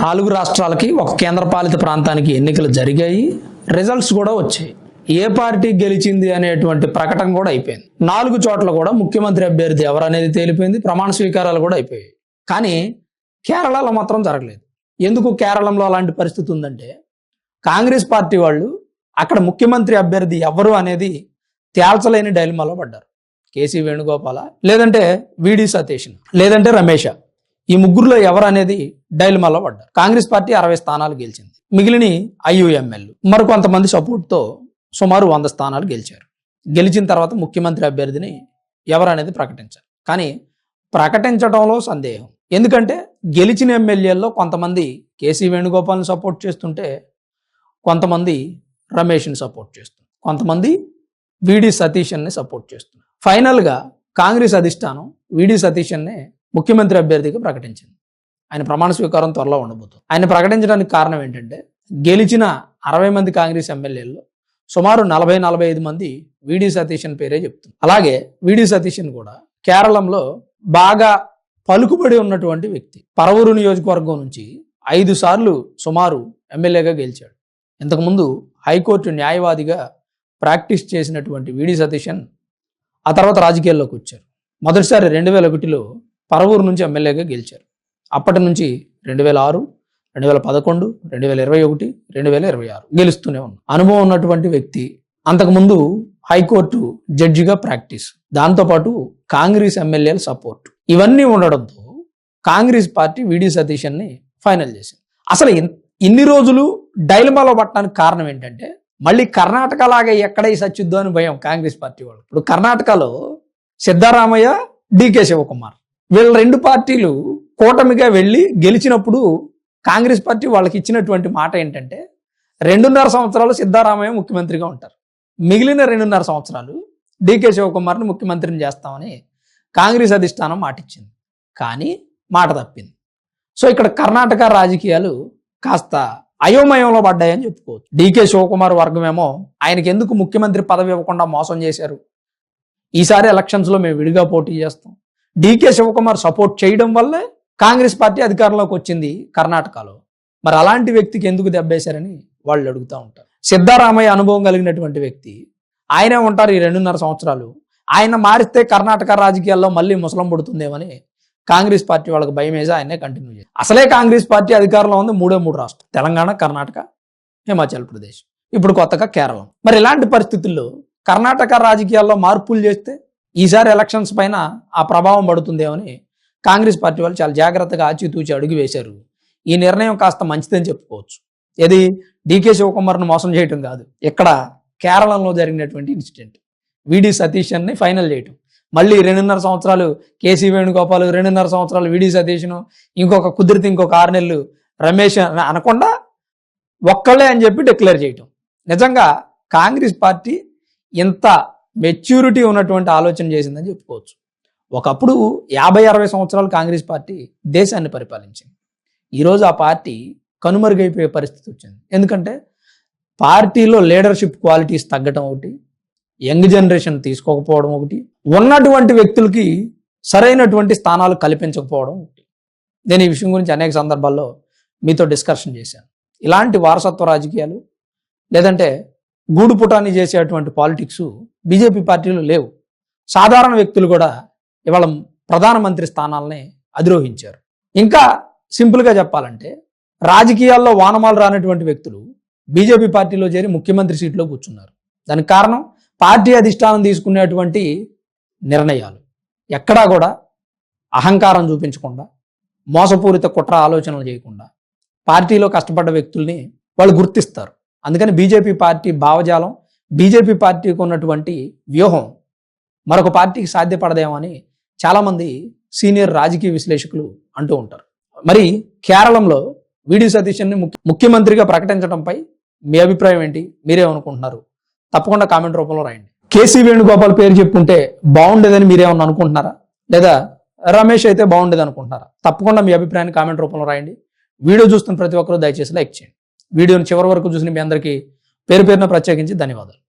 4 రాష్ట్రాలకి ఒక కేంద్రపాలిత ప్రాంతానికి ఎన్నికలు జరిగాయి, రిజల్ట్స్ కూడా వచ్చాయి. ఏ పార్టీ గెలిచింది అనేటువంటి ప్రకటన కూడా అయిపోయింది. 4 చోట్ల కూడా ముఖ్యమంత్రి అభ్యర్థి ఎవరనేది తేలిపోయింది, ప్రమాణ స్వీకారాలు కూడా అయిపోయాయి. కానీ కేరళలో మాత్రం జరగలేదు. ఎందుకు కేరళంలో అలాంటి పరిస్థితి ఉందంటే, కాంగ్రెస్ పార్టీ వాళ్ళు అక్కడ ముఖ్యమంత్రి అభ్యర్థి ఎవరు అనేది తేల్చలేని డైలమాలో పడ్డారు. కేసీ వేణుగోపాల, లేదంటే విడి సతీష్, లేదంటే రమేష్, ఈ ముగ్గురులో ఎవరు అనేది డైలమాలో పడ్డారు. కాంగ్రెస్ పార్టీ 60 స్థానాలు గెలిచింది, మిగిలిన ఐయుఎంఎల్ మరికొంతమంది సపోర్ట్తో సుమారు 100 స్థానాలు గెలిచారు. గెలిచిన తర్వాత ముఖ్యమంత్రి అభ్యర్థిని ఎవరనేది ప్రకటించారు. కానీ ప్రకటించడంలో సందేహం. ఎందుకంటే గెలిచిన ఎమ్మెల్యేల్లో కొంతమంది కేసీ వేణుగోపాల్ని సపోర్ట్ చేస్తుంటే, కొంతమంది రమేష్ని సపోర్ట్ చేస్తున్నారు, కొంతమంది విడి సతీష్ని సపోర్ట్ చేస్తున్నారు. ఫైనల్గా కాంగ్రెస్ అధిష్టానం విడి సతీష్నే ముఖ్యమంత్రి అభ్యర్థిగా ప్రకటించింది. ఆయన ప్రమాణ స్వీకారం త్వరలో ఉండబోతుంది. ఆయన ప్రకటించడానికి కారణం ఏంటంటే, గెలిచిన 60 మంది కాంగ్రెస్ ఎమ్మెల్యేల్లో సుమారు 40-45 మంది విడి సతీష్ పేరే చెప్తుంది. అలాగే విడి సతీష్ కూడా కేరళంలో బాగా పలుకుబడి ఉన్నటువంటి వ్యక్తి. పరవూరు నియోజకవర్గం నుంచి 5 సార్లు సుమారు ఎమ్మెల్యేగా గెలిచాడు. ఇంతకుముందు హైకోర్టు న్యాయవాదిగా ప్రాక్టీస్ చేసినటువంటి విడి సతీష్ ఆ తర్వాత రాజకీయాల్లోకి వచ్చారు. మొదటిసారి 2001లో పరవూరు నుంచి ఎమ్మెల్యేగా గెలిచారు. అప్పటి నుంచి 2006, 2011, 2021, 2026 గెలుస్తూనే ఉన్నారు. అనుభవం ఉన్నటువంటి వ్యక్తి. అంతకుముందు హైకోర్టు జడ్జిగా ప్రాక్టీస్, దాంతోపాటు కాంగ్రెస్ ఎమ్మెల్యేల సపోర్ట్, ఇవన్నీ ఉండడంతో కాంగ్రెస్ పార్టీ విడి సతీష్ని ఫైనల్ చేసింది. అసలు ఇన్ని రోజులు డైలమాలో పట్టడానికి కారణం ఏంటంటే, మళ్ళీ కర్ణాటక లాగా ఎక్కడ సచ్చిద్దో అని భయం కాంగ్రెస్ పార్టీ వాళ్ళు. ఇప్పుడు కర్ణాటకలో సిద్ధరామయ్య, డికే శివకుమార్, వీళ్ళ 2 పార్టీలు కూటమిగా వెళ్ళి గెలిచినప్పుడు కాంగ్రెస్ పార్టీ వాళ్ళకి ఇచ్చినటువంటి మాట ఏంటంటే, 2.5 సంవత్సరాలు సిద్ధరామయ్య ముఖ్యమంత్రిగా ఉంటారు, మిగిలిన 2.5 సంవత్సరాలు డికే శివకుమార్ని ముఖ్యమంత్రిని చేస్తామని కాంగ్రెస్ అధిష్టానం మాట ఇచ్చింది. కానీ మాట తప్పింది. సో ఇక్కడ కర్ణాటక రాజకీయాలు కాస్త అయోమయంలో పడ్డాయని చెప్పుకోవచ్చు. డికే శివకుమార్ వర్గమేమో ఆయనకి ఎందుకు ముఖ్యమంత్రి పదవి ఇవ్వకుండా మోసం చేశారు, ఈసారి ఎలక్షన్స్లో మేము విడిగా పోటీ చేస్తాం, డికే శివకుమార్ సపోర్ట్ చేయడం వల్లే కాంగ్రెస్ పార్టీ అధికారంలోకి వచ్చింది కర్ణాటకలో, మరి అలాంటి వ్యక్తికి ఎందుకు దెబ్బేశారని వాళ్ళు అడుగుతూ ఉంటారు. సిద్ధరామయ్య అనుభవం కలిగినటువంటి వ్యక్తి, ఆయనే ఉంటారు ఈ 2.5 సంవత్సరాలు. ఆయన మారిస్తే కర్ణాటక రాజకీయాల్లో మళ్ళీ ముసలం పడుతుందేమని కాంగ్రెస్ పార్టీ వాళ్ళకి భయం వేసి ఆయనే కంటిన్యూ చేయాలి. అసలే కాంగ్రెస్ పార్టీ అధికారంలో ఉంది 3 రాష్ట్రాలు, తెలంగాణ, కర్ణాటక, హిమాచల్ ప్రదేశ్, ఇప్పుడు కొత్తగా కేరళం. మరి ఇలాంటి పరిస్థితుల్లో కర్ణాటక రాజకీయాల్లో మార్పులు చేస్తే ఈసారి ఎలక్షన్స్ పైన ఆ ప్రభావం పడుతుందేమని కాంగ్రెస్ పార్టీ వాళ్ళు చాలా జాగ్రత్తగా ఆచితూచి అడుగు వేశారు. ఈ నిర్ణయం కాస్త మంచిదని చెప్పుకోవచ్చు. ఇది డికే శివకుమార్ను మోసం చేయటం కాదు, ఇక్కడ కేరళంలో జరిగినటువంటి ఇన్సిడెంట్ విడి సతీష్ని ఫైనల్ చేయటం. మళ్ళీ 2.5 సంవత్సరాలు కేసీ వేణుగోపాల్, 2.5 సంవత్సరాలు విడి సతీష్ను, కుదిరితే ఇంకొక 6 నెలలు రమేష్ అనకుండా ఒక్కళ్ళే అని చెప్పి డిక్లేర్ చేయటం. నిజంగా కాంగ్రెస్ పార్టీ ఇంత మెచ్యూరిటీ ఉన్నటువంటి ఆలోచన చేసిందని చెప్పుకోవచ్చు. ఒకప్పుడు 50-60 సంవత్సరాలు కాంగ్రెస్ పార్టీ దేశాన్ని పరిపాలించింది. ఈరోజు ఆ పార్టీ కనుమరుగైపోయే పరిస్థితి వచ్చింది. ఎందుకంటే పార్టీలో లీడర్షిప్ క్వాలిటీస్ తగ్గటం ఒకటి, యంగ్ జనరేషన్ తీసుకోకపోవడం ఒకటి, ఉన్నటువంటి వ్యక్తులకి సరైనటువంటి స్థానాలు కల్పించకపోవడం ఒకటి. నేను ఈ విషయం గురించి అనేక సందర్భాల్లో మీతో డిస్కషన్ చేశాను. ఇలాంటి వారసత్వ రాజకీయాలు లేదంటే గూడు పుటాన్ని చేసేటువంటి పాలిటిక్స్ బీజేపీ పార్టీలో లేవు. సాధారణ వ్యక్తులు కూడా ఇవాళ ప్రధానమంత్రి స్థానాలని అధిరోహించారు. ఇంకా సింపుల్గా చెప్పాలంటే, రాజకీయాల్లో వానమాలు రానటువంటి వ్యక్తులు బీజేపీ పార్టీలో చేరి ముఖ్యమంత్రి సీట్లో కూర్చున్నారు. దానికి కారణం పార్టీ అధిష్టానం తీసుకునేటువంటి నిర్ణయాలు. ఎక్కడా కూడా అహంకారం చూపించకుండా, మోసపూరిత కుట్ర ఆలోచనలు చేయకుండా పార్టీలో కష్టపడ్డ వ్యక్తుల్ని వాళ్ళు గుర్తిస్తారు. అందుకని బీజేపీ పార్టీ భావజాలం, బీజేపీ పార్టీకి ఉన్నటువంటి వ్యూహం మరొక పార్టీకి సాధ్యపడదేమో అని చాలామంది సీనియర్ రాజకీయ విశ్లేషకులు అంటూ ఉంటారు. మరి కేరళంలో విడి సతీష్ని ముఖ్యమంత్రిగా ప్రకటించడంపై మీ అభిప్రాయం ఏంటి? మీరేమనుకుంటున్నారు? తప్పకుండా కామెంట్ రూపంలో రాయండి. కేసీ వేణుగోపాల్ పేరు చెప్పుకుంటే బాగుండేదని మీరేమన్నా అనుకుంటున్నారా, లేదా రమేష్ అయితే బాగుండేది అనుకుంటున్నారా? తప్పకుండా మీ అభిప్రాయాన్ని కామెంట్ రూపంలో రాయండి. వీడియో చూస్తున్న ప్రతి ఒక్కరూ దయచేసి లైక్ చేయండి. వీడియోని చివరి వరకు చూసిన మీ అందరికీ పేరు పేరున ప్రత్యేకించి ధన్యవాదాలు.